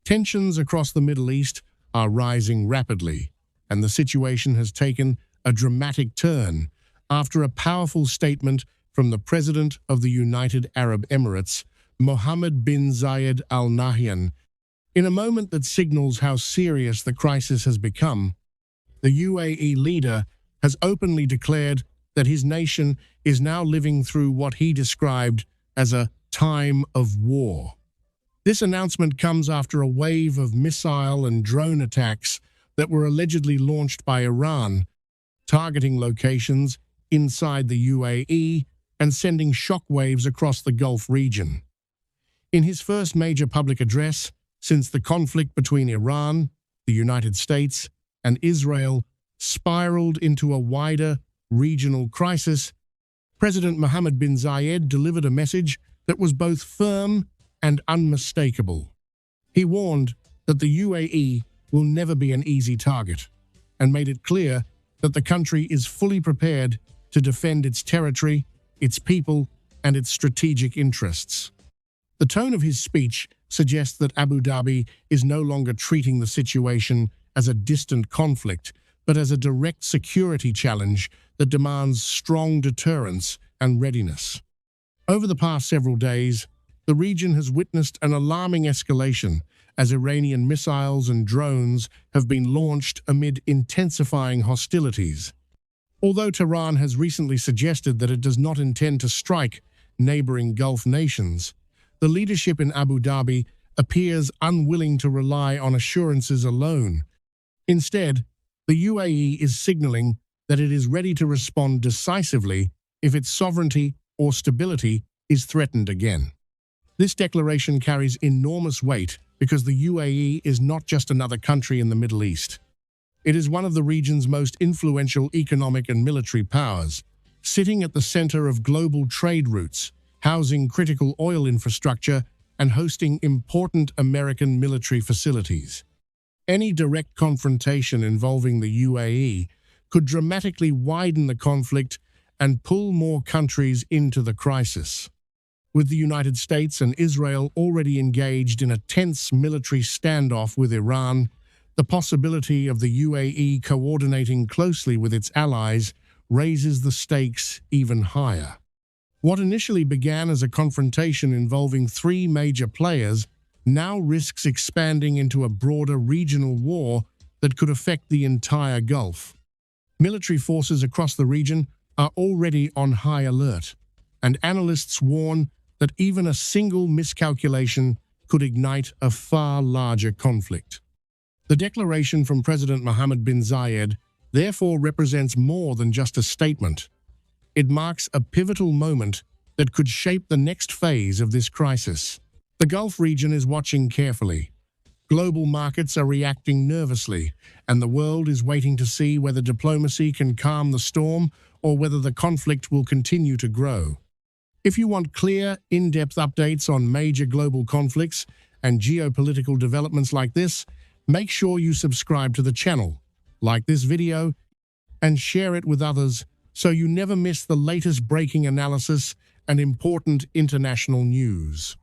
Tensions across the Middle East are rising rapidly, and the situation has taken a dramatic turn after a powerful statement from the President of the United Arab Emirates, Mohammed bin Zayed Al Nahyan. In a moment that signals how serious the crisis has become, the UAE leader has openly declared that his nation is now living through what he described as a time of war. This announcement comes after a wave of missile and drone attacks that were allegedly launched by Iran, targeting locations inside the UAE and sending shockwaves across the Gulf region. In his first major public address since the conflict between Iran, the United States, and Israel spiraled into a wider regional crisis, President Mohammed bin Zayed delivered a message that was both firm and unmistakable. He warned that the UAE will never be an easy target and made it clear that the country is fully prepared to defend its territory, its people, and its strategic interests. The tone of his speech suggests that Abu Dhabi is no longer treating the situation as a distant conflict, but as a direct security challenge that demands strong deterrence and readiness. Over the past several days, the region has witnessed an alarming escalation as Iranian missiles and drones have been launched amid intensifying hostilities. Although Tehran has recently suggested that it does not intend to strike neighboring Gulf nations, the leadership in Abu Dhabi appears unwilling to rely on assurances alone. Instead, the UAE is signaling that it is ready to respond decisively if its sovereignty or stability is threatened again. This declaration carries enormous weight because the UAE is not just another country in the Middle East. It is one of the region's most influential economic and military powers, sitting at the center of global trade routes, housing critical oil infrastructure, and hosting important American military facilities. Any direct confrontation involving the UAE could dramatically widen the conflict and pull more countries into the crisis. With the United States and Israel already engaged in a tense military standoff with Iran, the possibility of the UAE coordinating closely with its allies raises the stakes even higher. What initially began as a confrontation involving three major players now risks expanding into a broader regional war that could affect the entire Gulf. Military forces across the region are already on high alert, and analysts warn that even a single miscalculation could ignite a far larger conflict. The declaration from President Mohammed bin Zayed therefore represents more than just a statement. It marks a pivotal moment that could shape the next phase of this crisis. The Gulf region is watching carefully. Global markets are reacting nervously, and the world is waiting to see whether diplomacy can calm the storm or whether the conflict will continue to grow. If you want clear, in-depth updates on major global conflicts and geopolitical developments like this, make sure you subscribe to the channel, like this video, and share it with others so you never miss the latest breaking analysis and important international news.